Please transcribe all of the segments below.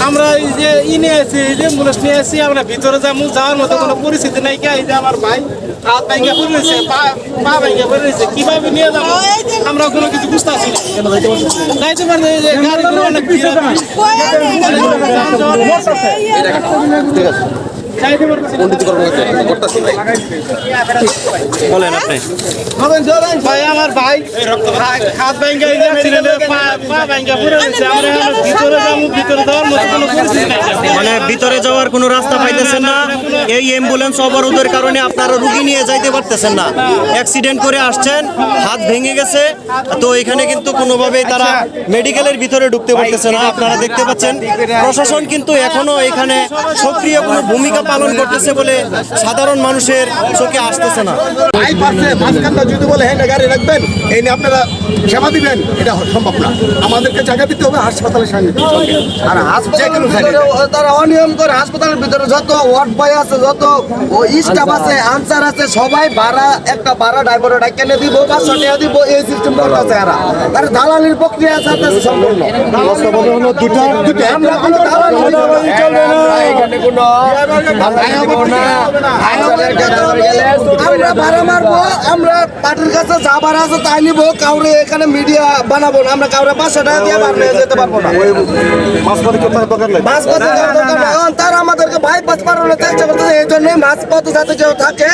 আমরা এই যে নিয়ে আছি, এই যে মুলেশ নিয়ে আছি, আমরা ভিতরে যাওয়ার মতো কোনো পরিস্থিতি নাই। এই যে আমার ভাই হাত ভাঙ্গা পড়েছে, পা ভাঙ্গা পড়েছে, কিভাবে নিয়ে যাবো আমরা কোনো কিছু বুঝতে পারছি না। যাইতে পারবে যে গাড়িগুলো অনেক ভিড় আছে। বলেন আপনি। ভাই আমার ভাই হাত ভাঙ্গা অ্যাক্সিডেন্টে পা ভাঙ্গা পড়ে গেছে। আমরা ভিতরে যাবো, ভিতরে যাওয়ার মতো কোনো পরিস্থিতি নাই। মানে ভিতরে যাওয়ার কোনো রাস্তা পাইতেছেন না। এই অ্যাম্বুলেন্স অবরোধের কারণে আপনারা রুগী নিয়ে যাইতে পারতেছেন না। অ্যাক্সিডেন্ট করে আসছেন, হাত ভেঙে গেছে, তো এখানে কিন্তু কোনোভাবেই তারা মেডিকেলের ভিতরে ঢুকতে পারতেছে না। আপনারা দেখতে পাচ্ছেন প্রশাসন কিন্তু এখনো এখানে সক্রিয় কোনো ভূমিকা পালন করতেছে বলে সাধারণ মানুষের চোখে আসতেছে না। যদি বলে হ্যাঁ গাড়ি রাখবেন, এই নিয়ে আপনারা সেবা দিবেন, এটা সম্ভব না। আমাদেরকে জায়গা দিতে হবে হাসপাতালের সামনে। আর তারা অনিয়ম করে হাসপাতালের ভিতরে যত ওয়ার্ড বয় আছে, যত স্টাফ আছে, আনসার আছে, সবাই ভাড়া একটা ভাড়া ড্রাইভারের ডাক্তার দিব, 500 টাকা দিব, এই সিস্টেম করতেছে। তার দালালির প্রক্রিয়া সাথে সম্পূর্ণ আমরা কোনো দালালি চলবে না। আমরা ভাড়া মারবো, আমরা পার্টির কাছে যা ভাড়া আছে তাই নিবো। কাউরে এখানে মিডিয়া বানাবো না, আমরা কাউরে 500 টাকা দিয়ে ভাড়া নিয়ে যেতে পারবো না। তারা আমাদেরকে বাইপাস পাঠানোর চেষ্টা করতেছে। এই জন্যই মাঝপথ যাতে কেউ থাকে,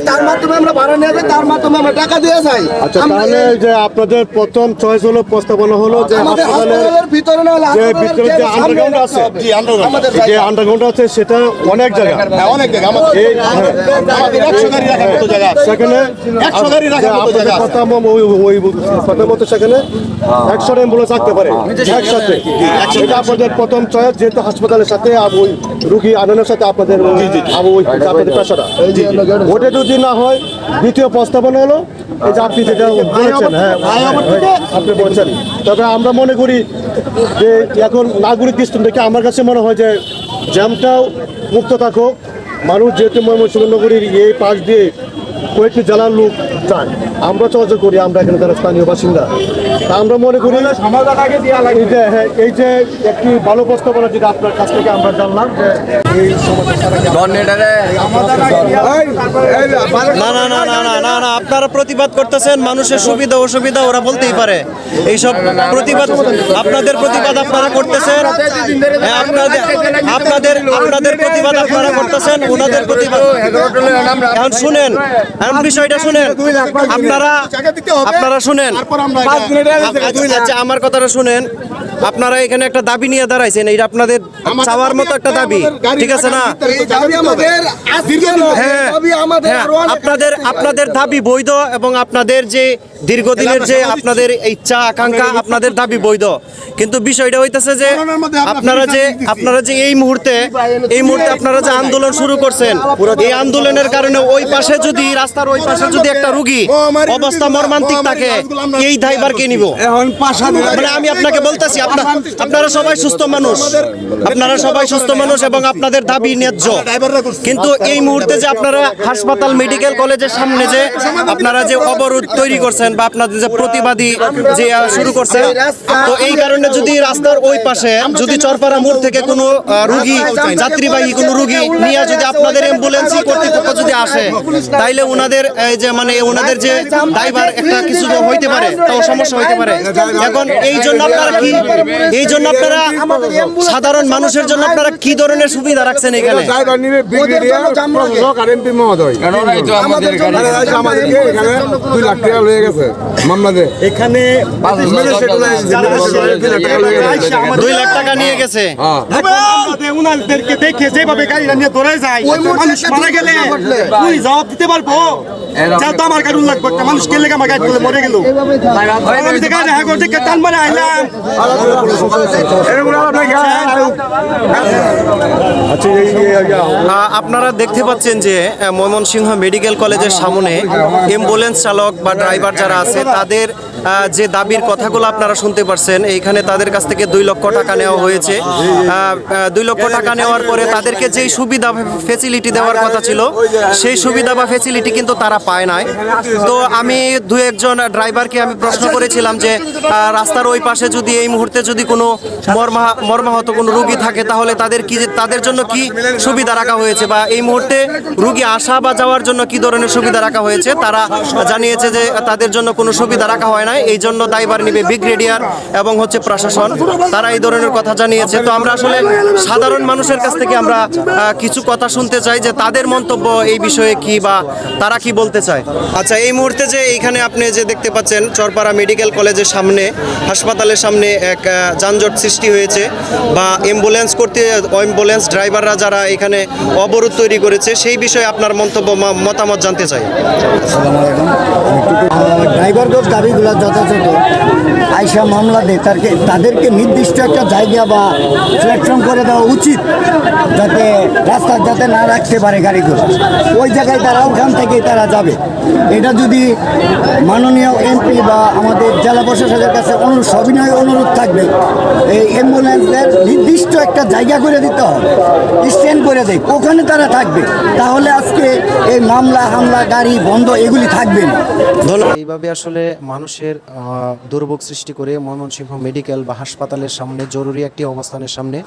তার মাধ্যমে আমরা ভাড়া নিয়ে যাই, তার মাধ্যমে আমরা টাকা দিয়ে যাই। আচ্ছা, তাহলে যে আপনাদের প্রথম চয়েস হলো, প্রস্তাবনা হলো যে হাসপাতালের ভিতরে না হলে যে ভিতরে যে আন্ডারগ্রাউন্ড আছে, যে আন্ডারগ্রাউন্ড আছে সেটা অনেক জায়গা, অনেক জায়গা আমাদের 100 গাড়ি রাখার মতো জায়গা আছে। সেখানে 100 গাড়ি রাখার মতো জায়গা আছে। কথা মতো সেখানে 100 অ্যাম্বুলেন্স রাখতে পারে একসাথে। এটা আপনাদের প্রথম চয়েস, যেহেতু হাসপাতালের সাথে ওই রুগী আনানোর সাথে আপনাদের আপনাদের পেশাটা, ওটা যদি না হয় দ্বিতীয় প্রস্তাবনা হলো এই যে আপনি যেটা বলেছেন, হ্যাঁ আপনি বলছেন। তবে আমরা মনে করি যে এখন নাগরিক দৃষ্টিকোণ থেকে আমার কাছে মনে হয় যে জ্যামটাও মুক্ত থাকুক। মানুষ যেহেতু ময়মনসিংহ নগরীর এই পাশ দিয়ে কয়েকটি জেলার লোক যায়, আমরা চলাচল করি, আমরা এখানে যারা স্থানীয় বাসিন্দা, তা আমরা মনে করি এই যে একটি ভালো প্রস্তাবনা যেটা আপনার কাছ থেকে আমরা জানলাম যে এই না না না না না না না আপনারা প্রতিবাদ করতেছেন, মানুষের সুবিধা অসুবিধা ওরা বলতেই পারে। এইসব প্রতিবাদ, আপনাদের প্রতিবাদ আপনারা করতেছেন, আপনাদের প্রতিবাদ আপনারা করতেছেন, ওনাদের প্রতিবাদ। এখন শুনেন, এখন বিষয়টা শুনেন, আপনারা শুনেন, আচ্ছা আমার কথাটা শুনেন। আপনারা এখানে একটা দাবি নিয়ে দাঁড়াইছেন, এটা আপনাদের চাওয়ার মতো একটা দাবি, ঠিক আছে না? হ্যাঁ, আপনাদের দাবি বৈধ এবং আপনাদের যে দীর্ঘদিনের যে আপনাদের ইচ্ছা আকাঙ্ক্ষা, আপনাদের দাবি বৈধ। কিন্তু বিষয়টা হইতেছে যে আপনারা যে এই মুহূর্তে আপনারা যে আন্দোলন শুরু করছেন, এই আন্দোলনের কারণে ওই পাশে যদি রাস্তার ওই পাশে যদি একটা রুগী অবস্থা মর্মান্তিক থাকে, এই দায়ভার কে নিব? মানে আমি আপনাকে বলতেছি, আপনারা সবাই সুস্থ মানুষ এবং আপনাদের দাবি ন্যায্য। কিন্তু এই মুহূর্তে যে আপনারা হাসপাতাল মেডিকেল কলেজের সামনে যে আপনারা যে অবরোধ তৈরি করছেন বা আপনাদের যে প্রতিবাদী যে শুরু করছেন, তো এই কারণে যদি রাস্তার ওই পাশে যদি চরপাড়া মোড় থেকে কোনো রুগী, যাত্রীবাহী কোনো রুগী নিয়ে যদি আপনাদের অ্যাম্বুলেন্স কর্তৃপক্ষ যদি আসে, তাইলে ওনাদের যে মানে ওনাদের যে দায়ভার একটা কিছু হইতে পারে, তাও সমস্যা হইতে পারে। এখন এই জন্য আপনারা সাধারণ মানুষের জন্য আপনারা কি ধরনের সুবিধা রাখছেন এখানে? এখানে 2 লাখ টাকা নিয়ে গেছে। ওনাদেরকে দেখে যেভাবে গাড়িটা নিয়ে ধরে যায়, মানুষ মারা গেলে জবাব দিতে পারবো? আমার গাড়ি লাগবে, একটা মানুষ কে লেগে আমার গাড়ি তুলে মরে গেল, টান মারে আইলাম। আপনারা দেখতে পাচ্ছেন যে ময়মনসিংহ মেডিকেল কলেজের সামনে অ্যাম্বুলেন্স চালক বা ড্রাইভার যারা আছে, তাদের যে দাবির কথাগুলো আপনারা শুনতে পারছেন, এইখানে তাদের কাছ থেকে 2 লক্ষ টাকা নেওয়া হয়েছে। 2 লক্ষ টাকা নেওয়ার পরে তাদেরকে যেই সুবিধা ফেসিলিটি দেওয়ার কথা ছিল সেই সুবিধা বা ফেসিলিটি কিন্তু তারা পায় নাই। তো আমি 2-1 ড্রাইভারকে আমি প্রশ্ন করেছিলাম যে রাস্তার ওই পাশে যদি এই মুহূর্তে যদি কোনো মর্মাহত কোনো রুগী থাকে তাহলে তাদের জন্য কি সুবিধা রাখা হয়েছে, বা এই মুহূর্তে রুগী আসা বা যাওয়ার জন্য কি ধরনের সুবিধা রাখা হয়েছে। তারা জানিয়েছে যে তাদের জন্য কোনো সুবিধা রাখা হয় না, এই জন্য দায়ভার নিবে ব্রিগেডিয়ার এবং হচ্ছে প্রশাসন, তারা এই ধরনের কথা জানিয়েছে। তো আমরা আসলে সাধারণ মানুষের কাছ থেকে আমরা কিছু কথা শুনতে চাই যে তাদের মন্তব্য এই বিষয়ে কি বা তারা কি বলতে চায়। আচ্ছা, এই মুহূর্তে যে এইখানে আপনি যে দেখতে পাচ্ছেন চরপাড়া মেডিকেল কলেজের সামনে, হাসপাতালের সামনে এক যানজট সৃষ্টি হয়েছে, বা অ্যাম্বুলেন্স ড্রাইভাররা যারা এখানে অবরোধ তৈরি করেছে, সেই বিষয়ে আপনার মতামত জানতে চাই। ড্রাইভারগত দাবিগুলো যথাযথ আইসা মামলা দেয়, তাদেরকে নির্দিষ্ট একটা জায়গা বা প্ল্যাটফর্ম করে দেওয়া উচিত, যাতে রাস্তা যাতে না রাখতে পারে গাড়িগুলো, ওই জায়গায় তারা ওখান থেকেই তারা যাবে। এটা যদি মাননীয় এমপি বা আমাদের জেলা প্রশাসকের কাছে সবিনয় অনুরোধ থাকবে, এই অ্যাম্বুলেন্সদের নির্দিষ্ট একটা জায়গা করে দিতে হবে, স্ট্যান্ড করে দেয়, ওখানে তারা থাকবে, তাহলে আজকে এই মামলা হামলা গাড়ি বন্ধ এগুলি থাকবে না। এইভাবে আসলে মানুষের দুর্ভোগ সৃষ্টি করে ময়মনসিংহ মেডিকেল বা হাসপাতালের সামনে, জরুরি একটি অবস্থানের সামনে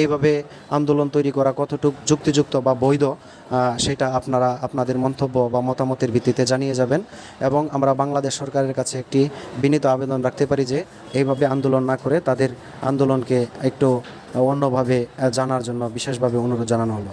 এইভাবে আন্দোলন তৈরি করা কতটুকু যুক্তিযুক্ত বা বৈধ, সেটা আপনারা আপনাদের মন্তব্য বা মতামতের ভিত্তিতে জানিয়ে যাবেন। এবং আমরা বাংলাদেশ সরকারের কাছে একটি বিনীত আবেদন রাখতে পারি যে এইভাবে আন্দোলন না করে তাদের আন্দোলনকে একটু অন্যভাবে জানার জন্য বিশেষভাবে অনুরোধ জানানো হলো।